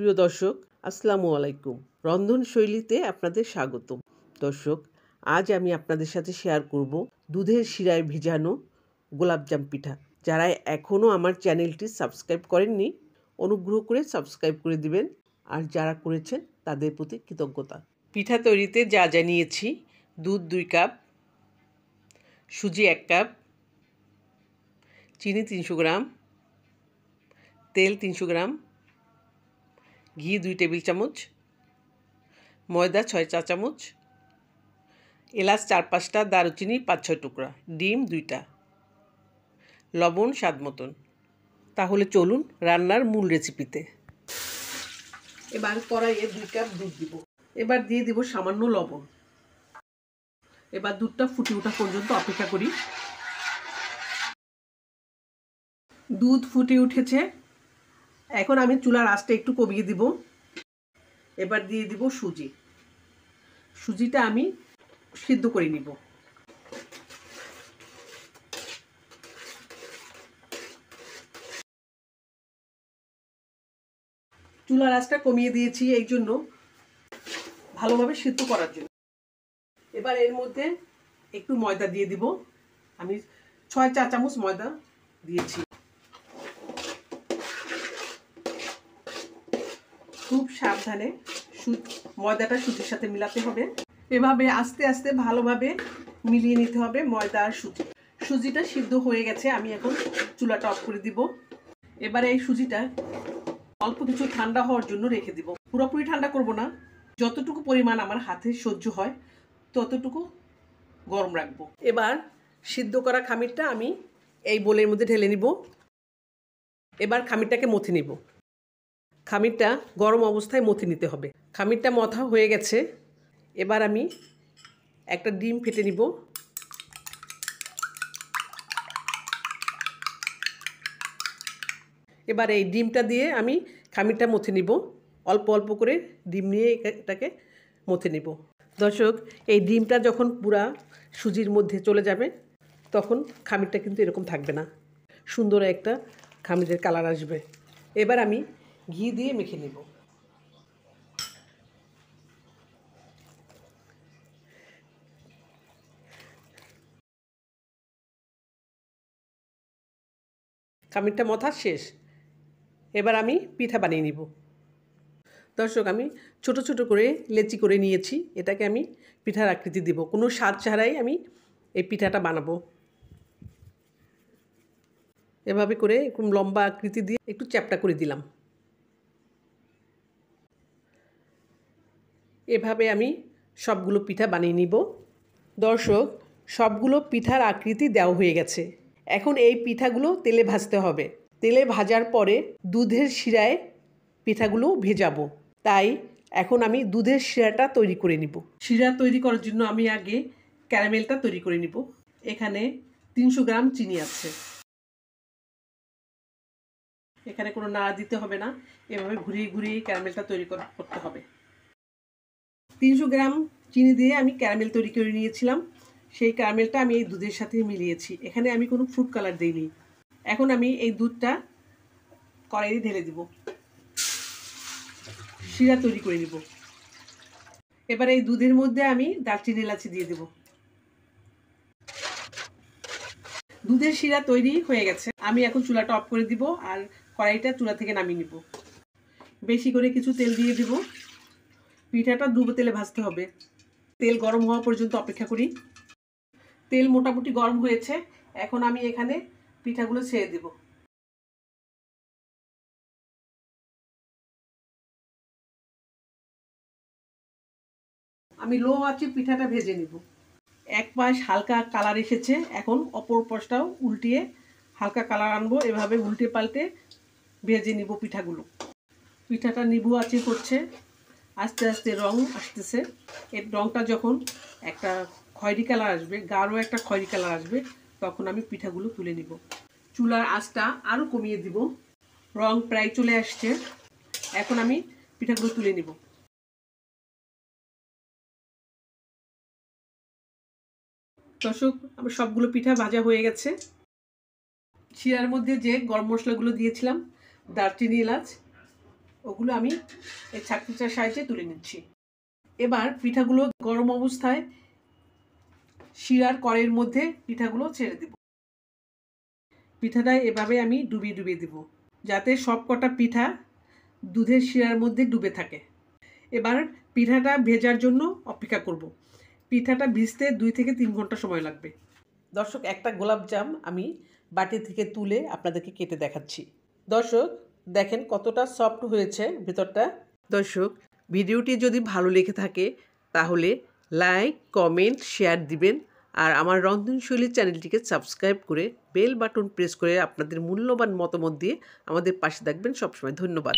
প্রিয় দর্শক, আসসালামু আলাইকুম। রন্ধনশৈলীতে আপনাদের স্বাগতম। দর্শক, আজ আমি আপনাদের সাথে শেয়ার করব দুধের শিরায় ভিজানো গোলাপজাম পিঠা। যারা এখনও আমার চ্যানেলটি সাবস্ক্রাইব করেননি, অনুগ্রহ করে সাবস্ক্রাইব করে দিবেন। আর যারা করেছেন তাদের প্রতি কৃতজ্ঞতা। পিঠা তৈরিতে যা যা নিয়েছি: দুধ 2 কাপ, সুজি 1 কাপ, চিনি 300 গ্রাম, তেল 300 গ্রাম, ঘি 2 টেবিল চামচ, ময়দা 6 চা চামচ, এলাচ 4-5টা, দারুচিনি 5-6 টুকরা, ডিম 2টা, লবণ স্বাদ মতন। তাহলে চলুন রান্নার মূল রেসিপিতে। এবার কড়াইয়ে 2 কাপ দুধ দিব। এবার দিয়ে দিব সামান্য লবণ। এবার দুধটা ফুটে ওঠা পর্যন্ত অপেক্ষা করি। দুধ ফুটে উঠেছে, এখন আমি চুলার আঁচটা একটু কমিয়ে দিব। এবার দিয়ে দিব সুজি। সুজিটা আমি সিদ্ধ করে নিব। চুলার আঁচটা কমিয়ে দিয়েছি এই জন্য, ভালোভাবে সিদ্ধ করার জন্য। এবার এর মধ্যে একটু ময়দা দিয়ে দিব। আমি 6 চা চামচ ময়দা দিয়েছি। খুব সাবধানে ময়দাটা সুজির সাথে মিলাতে হবে। এভাবে আস্তে আস্তে ভালোভাবে মিলিয়ে নিতে হবে ময়দা আর সুজি। সুজিটা সিদ্ধ হয়ে গেছে, আমি এখন চুলাটা অফ করে দিব। এবারে এই সুজিটা অল্প কিছু ঠান্ডা হওয়ার জন্য রেখে দিব। পুরোপুরি ঠান্ডা করব না, যতটুকু পরিমাণ আমার হাতে সহ্য হয় ততটুকু গরম রাখবো। এবার সিদ্ধ করা খামিরটা আমি এই বোলের মধ্যে ঢেলে নিব। এবার খামিরটাকে মথে নিব। খামিরটা গরম অবস্থায় মথে নিতে হবে। খামিরটা মথা হয়ে গেছে, এবার আমি একটা ডিম ফেটে নিব। এবার এই ডিমটা দিয়ে আমি খামিরটা মথে নিব। অল্প অল্প করে ডিম নিয়ে এটাকে মথে নিব। দর্শক, এই ডিমটা যখন পুরা সুজির মধ্যে চলে যাবে তখন খামিরটা কিন্তু এরকম থাকবে না, সুন্দর একটা খামিরের কালার আসবে। এবার আমি ঘি দিয়ে মেখে নিব। খামিরটা মথা শেষ, এবার আমি পিঠা বানিয়ে নিব। দর্শক, আমি ছোট ছোট করে লেচি করে নিয়েছি। এটাকে আমি পিঠার আকৃতি দিব। কোনো স্বাদ ছাড়াই আমি এই পিঠাটা বানাবো। এভাবে করে এরকম লম্বা আকৃতি দিয়ে একটু চ্যাপ্টা করে দিলাম। এভাবে আমি সবগুলো পিঠা বানিয়ে নিব। দর্শক, সবগুলো পিঠার আকৃতি দেওয়া হয়ে গেছে। এখন এই পিঠাগুলো তেলে ভাজতে হবে। তেলে ভাজার পরে দুধের শিরায় পিঠাগুলো ভেজাবো। তাই এখন আমি দুধের শিরাটা তৈরি করে নিব। শিরা তৈরি করার জন্য আমি আগে ক্যারামেলটা তৈরি করে নিব। এখানে 300 গ্রাম চিনি আছে। এখানে কোনো নাড়া দিতে হবে না, এভাবে ঘুরিয়ে ঘুরিয়ে ক্যারামেলটা তৈরি করতে হবে। 300 গ্রাম চিনি দিয়ে আমি ক্যারামেল তৈরি করে নিয়েছিলাম। সেই ক্যারামেলটা আমি এই দুধের সাথে মিলিয়েছি। এখানে আমি কোনো ফ্রুট কালার দিইনি। এখন আমি এই দুধটা কড়াইয়ে ঢেলে দিব, শিরা তৈরি করে নিব। এবার এই দুধের মধ্যে আমি দারচিনি এলাচি দিয়ে দেব। দুধের শিরা তৈরি হয়ে গেছে, আমি এখন চুলাটা অফ করে দিব আর কড়াইটা চুলা থেকে নামিয়ে নিব। বেশি করে কিছু তেল দিয়ে দিব। পিঠাটা ডুবো তেলে ভাজতে হবে। তেল গরম হওয়া পর্যন্ত অপেক্ষা করি। তেল মোটামুটি গরম হয়েছে, এখন আমি এখানে পিঠাগুলো ছেড়ে দেব। আমি লো আঁচে পিঠাটা ভেজে নিব। এক পাশ হালকা কালার এসেছে, এখন অপর পাশটাও উল্টিয়ে হালকা কালার আনবো। এভাবে উল্টে পাল্টে ভেজে নিব পিঠাগুলো। পিঠাটা নিভু আঁচে করছে, আস্তে আস্তে রং আসতেছে। এর রংটা যখন একটা খয়েরি কালার আসবে, গাঢ় একটা খয়েরি কালার আসবে, তখন আমি পিঠাগুলো তুলে নিব। চুলার আঁচটা আরও কমিয়ে দিব। রং প্রায় চলে আসছে, এখন আমি পিঠাগুলো তুলে নিব। দর্শক, আমার সবগুলো পিঠা ভাজা হয়ে গেছে। শিরার মধ্যে যে গরম মশলাগুলো দিয়েছিলাম, দারচিনি এলাচ, ওগুলো আমি এই ছাঁকনিটার সাহায্যে তুলে নিচ্ছি। এবার পিঠাগুলো গরম অবস্থায় শিরার কড়াইয়ের মধ্যে পিঠাগুলো ছেড়ে দেব। পিঠাটা এভাবে আমি ডুবিয়ে ডুবিয়ে দেব, যাতে সব কটা পিঠা দুধের শিরার মধ্যে ডুবে থাকে। এবার পিঠাটা ভেজার জন্য অপেক্ষা করব। পিঠাটা ভিজতে 2 থেকে 3 ঘন্টা সময় লাগবে। দর্শক, একটা গোলাপজাম আমি বাটি থেকে তুলে আপনাদেরকে কেটে দেখাচ্ছি। দর্শক দেখেন কতটা সফট হয়েছে ভেতরটা। দর্শক, ভিডিওটি যদি ভালো লেগে থাকে তাহলে লাইক, কমেন্ট, শেয়ার দিবেন। আর আমার রন্ধনশৈলী চ্যানেলটিকে সাবস্ক্রাইব করে বেল বাটন প্রেস করে আপনাদের মূল্যবান মতামত দিয়ে আমাদের পাশে থাকবেন সবসময়। ধন্যবাদ।